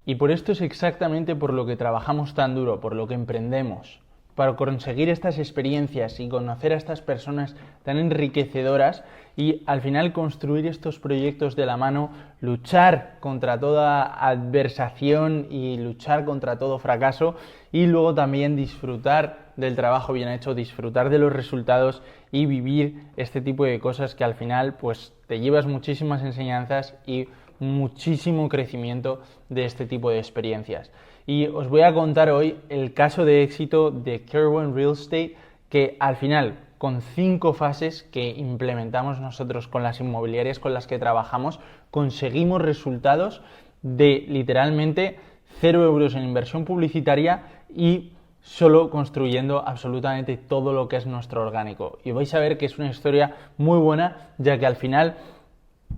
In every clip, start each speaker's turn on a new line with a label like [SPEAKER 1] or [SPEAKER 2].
[SPEAKER 1] Y por esto es exactamente por lo que trabajamos tan duro, por lo que emprendemos, para conseguir estas experiencias y conocer a estas personas tan enriquecedoras y al final construir estos proyectos de la mano, luchar contra toda adversación y luchar contra todo fracaso y luego también disfrutar del trabajo bien hecho, disfrutar de los resultados y vivir este tipo de cosas que al final pues te llevas muchísimas enseñanzas y muchísimo crecimiento de este tipo de experiencias. Y os voy a contar hoy el caso de éxito de Kerwin Real Estate, que al final, con 5 fases que implementamos nosotros con las inmobiliarias con las que trabajamos, conseguimos resultados de literalmente 0 euros en inversión publicitaria y solo construyendo absolutamente todo lo que es nuestro orgánico. Y vais a ver que es una historia muy buena, ya que al final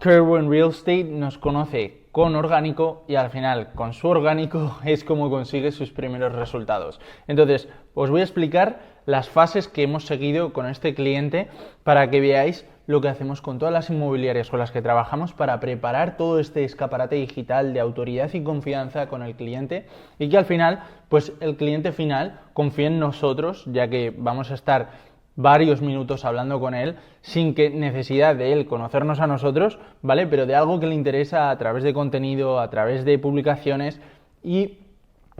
[SPEAKER 1] Kerwin Real Estate nos conoce con orgánico y al final con su orgánico es como consigue sus primeros resultados. Entonces, os voy a explicar las fases que hemos seguido con este cliente para que veáis lo que hacemos con todas las inmobiliarias con las que trabajamos para preparar todo este escaparate digital de autoridad y confianza con el cliente y que al final, pues el cliente final confíe en nosotros, ya que vamos a estar varios minutos hablando con él sin que necesidad de él conocernos a nosotros, ¿vale? Pero de algo que le interesa a través de contenido, a través de publicaciones y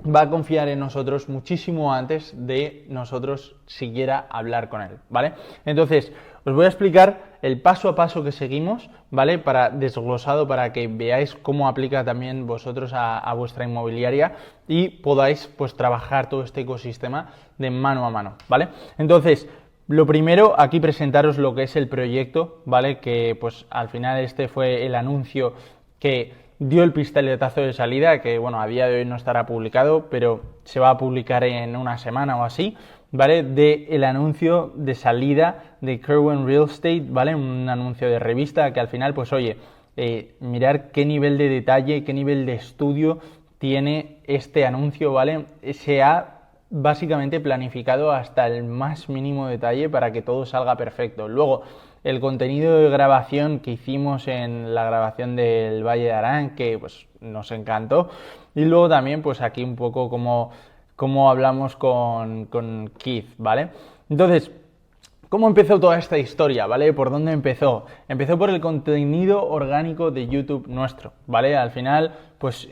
[SPEAKER 1] va a confiar en nosotros muchísimo antes de nosotros siquiera hablar con él, ¿vale? Entonces, os voy a explicar el paso a paso que seguimos, ¿vale? Para desglosado, para que veáis cómo aplica también vosotros a vuestra inmobiliaria y podáis pues trabajar todo este ecosistema de mano a mano, ¿vale? Entonces, lo primero, aquí presentaros lo que es el proyecto, ¿vale? Que pues al final este fue el anuncio que dio el pistoletazo de salida, que bueno, a día de hoy no estará publicado, pero se va a publicar en una semana o así, ¿vale? De el anuncio de salida de Kerwin Real Estate, ¿vale? Un anuncio de revista que al final, pues oye, mirar qué nivel de detalle, qué nivel de estudio tiene este anuncio, ¿vale? Se ha básicamente planificado hasta el más mínimo detalle para que todo salga perfecto. Luego, el contenido de grabación que hicimos en la grabación del Valle de Arán, que pues nos encantó. Y luego también, pues aquí un poco como hablamos con Keith, ¿vale? Entonces, ¿cómo empezó toda esta historia, ¿vale? ¿Por dónde empezó? Empezó por el contenido orgánico de YouTube nuestro, ¿vale? Al final, pues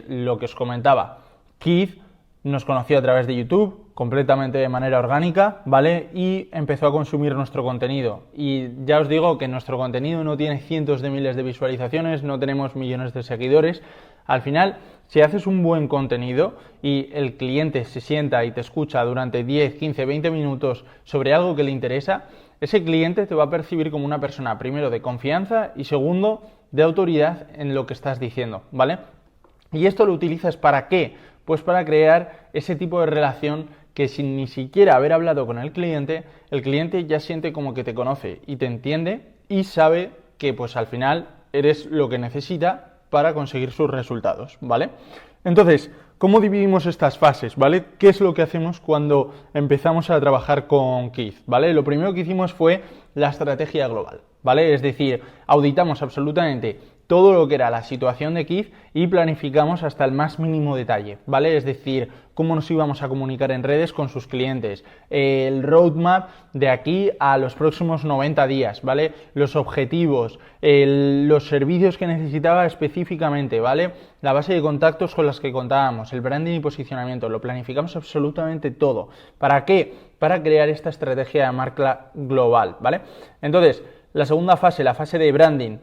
[SPEAKER 1] lo que os comentaba, Keith nos conoció a través de YouTube, completamente de manera orgánica, ¿vale? Y empezó a consumir nuestro contenido. Y ya os digo que nuestro contenido no tiene cientos de miles de visualizaciones, no tenemos millones de seguidores. Al final, si haces un buen contenido y el cliente se sienta y te escucha durante 10, 15, 20 minutos sobre algo que le interesa, ese cliente te va a percibir como una persona, primero, de confianza y segundo, de autoridad en lo que estás diciendo, ¿vale? Y esto lo utilizas ¿para qué? Pues para crear ese tipo de relación que sin ni siquiera haber hablado con el cliente ya siente como que te conoce y te entiende y sabe que pues al final eres lo que necesita para conseguir sus resultados, ¿vale? Entonces, ¿cómo dividimos estas fases, ¿vale? ¿Qué es lo que hacemos cuando empezamos a trabajar con Keith, ¿vale? Lo primero que hicimos fue la estrategia global, ¿vale? Es decir, auditamos absolutamente todo lo que era la situación de Keith y planificamos hasta el más mínimo detalle, ¿vale? Es decir, cómo nos íbamos a comunicar en redes con sus clientes, el roadmap de aquí a los próximos 90 días, ¿vale? Los objetivos, los servicios que necesitaba específicamente, ¿vale? La base de contactos con las que contábamos, el branding y posicionamiento, lo planificamos absolutamente todo. ¿Para qué? Para crear esta estrategia de marca global, ¿vale? Entonces, la segunda fase, la fase de branding,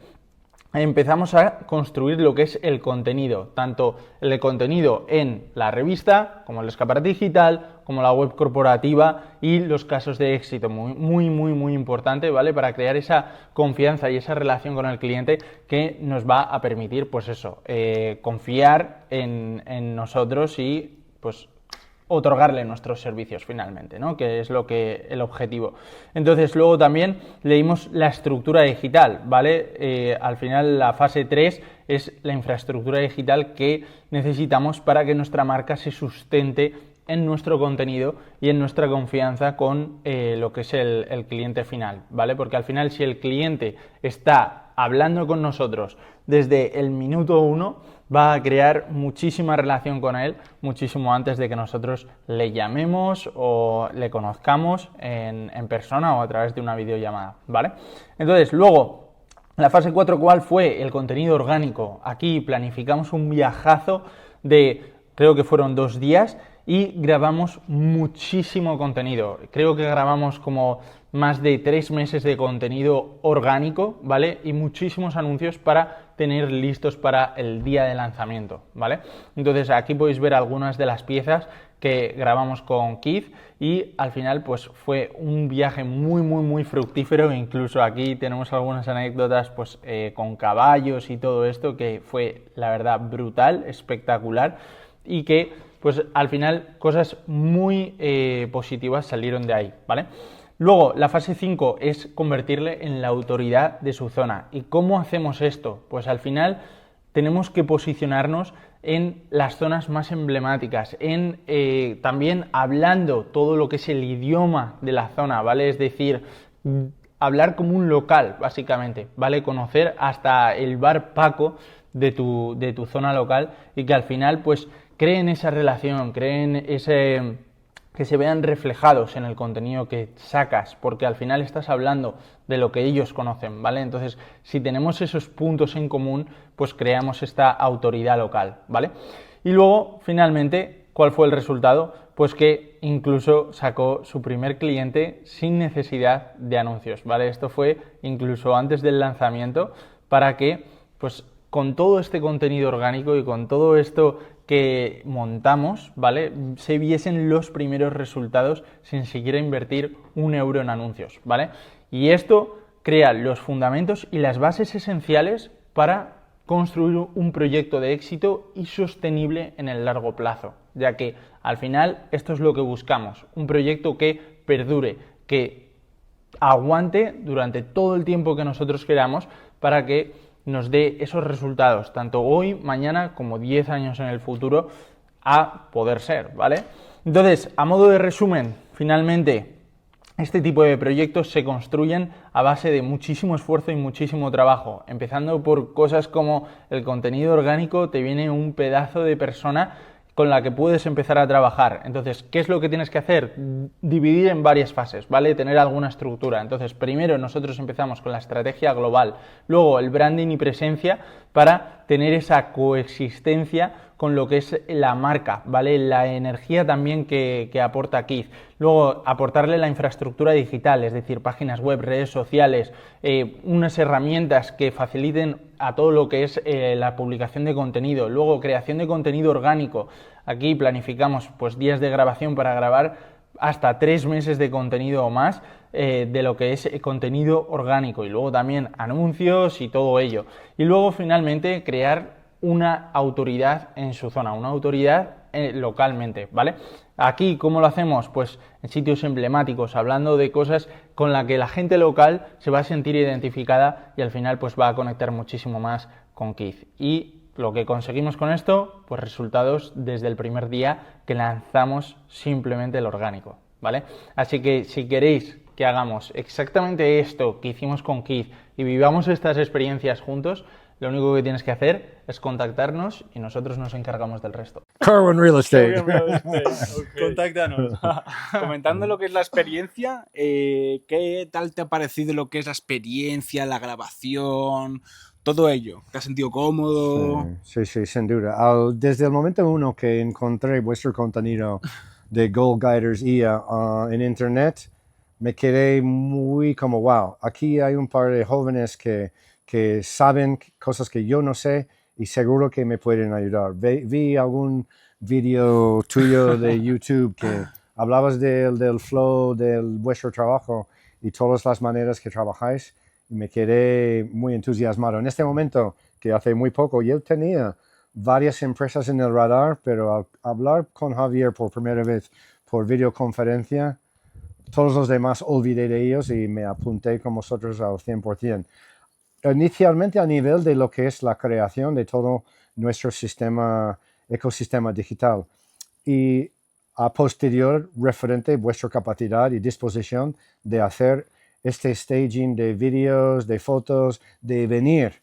[SPEAKER 1] empezamos a construir lo que es el contenido, tanto el contenido en la revista, como el escaparate digital, como la web corporativa y los casos de éxito, muy importante, ¿vale? Para crear esa confianza y esa relación con el cliente que nos va a permitir, pues eso, confiar en nosotros y, pues, otorgarle nuestros servicios finalmente, ¿no? Que es el objetivo. Entonces, luego también leímos la estructura digital, ¿vale? Al final, la fase 3 es la infraestructura digital que necesitamos para que nuestra marca se sustente en nuestro contenido y en nuestra confianza con lo que es el cliente final, ¿vale? Porque al final, si el cliente está hablando con nosotros desde el minuto 1, va a crear muchísima relación con él muchísimo antes de que nosotros le llamemos o le conozcamos en persona o a través de una videollamada, ¿vale? Entonces, luego, la fase 4, ¿cuál fue? El contenido orgánico. Aquí planificamos un viajazo de, creo que fueron 2 días, y grabamos muchísimo contenido. Creo que grabamos como más de 3 meses de contenido orgánico, ¿vale? Y muchísimos anuncios para tener listos para el día de lanzamiento, ¿vale? Entonces aquí podéis ver algunas de las piezas que grabamos con Keith y al final pues fue un viaje muy fructífero. Incluso aquí tenemos algunas anécdotas pues con caballos y todo esto que fue la verdad brutal, espectacular, y que pues al final cosas muy positivas salieron de ahí, ¿vale? Luego, la fase 5 es convertirle en la autoridad de su zona. ¿Y cómo hacemos esto? Pues al final tenemos que posicionarnos en las zonas más emblemáticas, en también hablando todo lo que es el idioma de la zona, ¿vale? Es decir, hablar como un local, básicamente, ¿vale? Conocer hasta el bar Paco de tu zona local y que al final, pues, creen esa relación, creen ese, que se vean reflejados en el contenido que sacas, porque al final estás hablando de lo que ellos conocen, ¿vale? Entonces, si tenemos esos puntos en común, pues creamos esta autoridad local, ¿vale? Y luego, finalmente, ¿cuál fue el resultado? Pues que incluso sacó su primer cliente sin necesidad de anuncios, ¿vale? Esto fue incluso antes del lanzamiento para que, pues, con todo este contenido orgánico y con todo esto que montamos, ¿vale? Se viesen los primeros resultados sin siquiera invertir un euro en anuncios, ¿vale? Y esto crea los fundamentos y las bases esenciales para construir un proyecto de éxito y sostenible en el largo plazo, ya que al final esto es lo que buscamos, un proyecto que perdure, que aguante durante todo el tiempo que nosotros queramos para que nos dé esos resultados, tanto hoy, mañana, como 10 años en el futuro, a poder ser, ¿vale? Entonces, a modo de resumen, finalmente, este tipo de proyectos se construyen a base de muchísimo esfuerzo y muchísimo trabajo, empezando por cosas como el contenido orgánico. Te viene un pedazo de persona con la que puedes empezar a trabajar. Entonces, ¿qué es lo que tienes que hacer? Dividir en varias fases, ¿vale? Tener alguna estructura. Entonces, primero nosotros empezamos con la estrategia global, luego el branding y presencia para tener esa coexistencia con lo que es la marca, ¿vale? La energía también que aporta Keith. Luego, aportarle la infraestructura digital, es decir, páginas web, redes sociales, unas herramientas que faciliten a todo lo que es la publicación de contenido. Luego, creación de contenido orgánico. Aquí planificamos pues días de grabación para grabar hasta 3 meses de contenido o más de lo que es contenido orgánico. Y luego también anuncios y todo ello. Y luego, finalmente, crear una autoridad en su zona, una autoridad localmente, ¿vale? Aquí, ¿cómo lo hacemos? Pues en sitios emblemáticos, hablando de cosas con las que la gente local se va a sentir identificada y al final pues va a conectar muchísimo más con Keith. Y lo que conseguimos con esto, pues resultados desde el primer día que lanzamos simplemente el orgánico, ¿vale? Así que si queréis que hagamos exactamente esto que hicimos con Keith y vivamos estas experiencias juntos, lo único que tienes que hacer es contactarnos y nosotros nos encargamos del resto.
[SPEAKER 2] Kerwin Real Estate.
[SPEAKER 3] Okay.
[SPEAKER 1] Contáctanos.
[SPEAKER 3] Comentando lo que es la experiencia, ¿qué tal te ha parecido lo que es la experiencia, la grabación, todo ello? ¿Te has sentido cómodo?
[SPEAKER 2] Sí, sin duda. Desde el momento 1 que encontré vuestro contenido de Goal Guiders IA en internet, me quedé muy como, wow, aquí hay un par de jóvenes que saben cosas que yo no sé y seguro que me pueden ayudar. Vi algún video tuyo de YouTube que hablabas del flow de vuestro trabajo y todas las maneras que trabajáis y me quedé muy entusiasmado. En este momento, que hace muy poco, yo tenía varias empresas en el radar, pero al hablar con Javier por primera vez por videoconferencia, todos los demás olvidé de ellos y me apunté con vosotros al 100%. Inicialmente a nivel de lo que es la creación de todo nuestro ecosistema digital. Y a posterior referente a vuestra capacidad y disposición de hacer este staging de vídeos, de fotos, de venir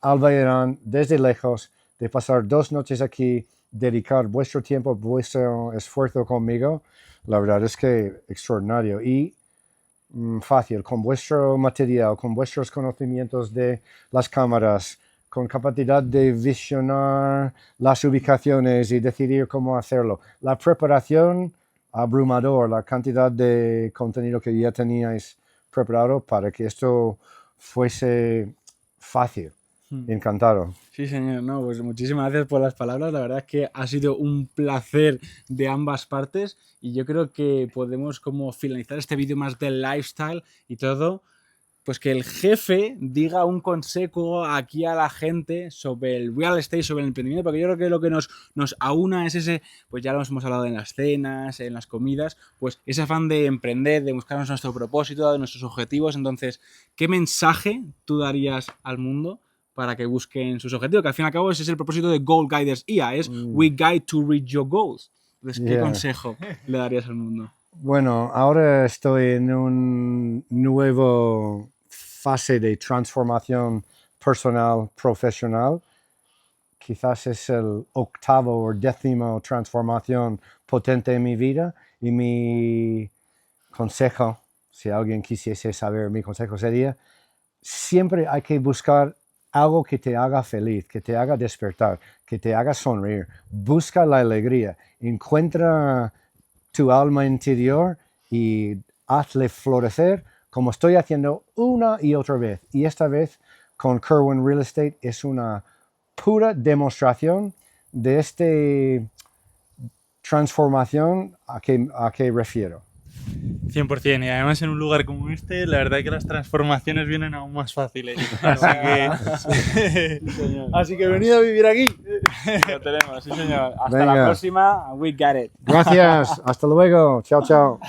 [SPEAKER 2] al Bahrein desde lejos, de pasar 2 noches aquí, dedicar vuestro tiempo, vuestro esfuerzo conmigo. La verdad es que extraordinario y fácil, con vuestro material, con vuestros conocimientos de las cámaras, con capacidad de visionar las ubicaciones y decidir cómo hacerlo. La preparación, abrumador, la cantidad de contenido que ya teníais preparado para que esto fuese fácil. Encantado.
[SPEAKER 3] Sí, señor. No, pues muchísimas gracias por las palabras. La verdad es que ha sido un placer de ambas partes y yo creo que podemos como finalizar este vídeo más del lifestyle y todo, pues que el jefe diga un consejo aquí a la gente sobre el real estate, sobre el emprendimiento, porque yo creo que lo que nos aúna es ese, pues ya lo hemos hablado en las cenas, en las comidas, pues ese afán de emprender, de buscarnos nuestro propósito, de nuestros objetivos. Entonces, ¿qué mensaje tú darías al mundo para que busquen sus objetivos? Que al fin y al cabo ese es el propósito de Goal Guiders IA, es We Guide to Reach Your Goals. Entonces, ¿qué consejo le darías al mundo?
[SPEAKER 2] Bueno, ahora estoy en un nuevo fase de transformación personal, profesional. Quizás es el 8º o 10º transformación potente en mi vida y mi consejo, si alguien quisiese saber, mi consejo sería, siempre hay que buscar algo que te haga feliz, que te haga despertar, que te haga sonreír. Busca la alegría, encuentra tu alma interior y hazle florecer como estoy haciendo una y otra vez. Y esta vez con Kerwin Real Estate es una pura demostración de esta transformación a que refiero.
[SPEAKER 4] 100%, y además en un lugar como este, la verdad es que las transformaciones vienen aún más fáciles. Así que venid a vivir aquí.
[SPEAKER 3] Lo tenemos, sí señor. Hasta
[SPEAKER 2] Venga.
[SPEAKER 3] la próxima. We got it.
[SPEAKER 2] Gracias, hasta luego. Chao, chao.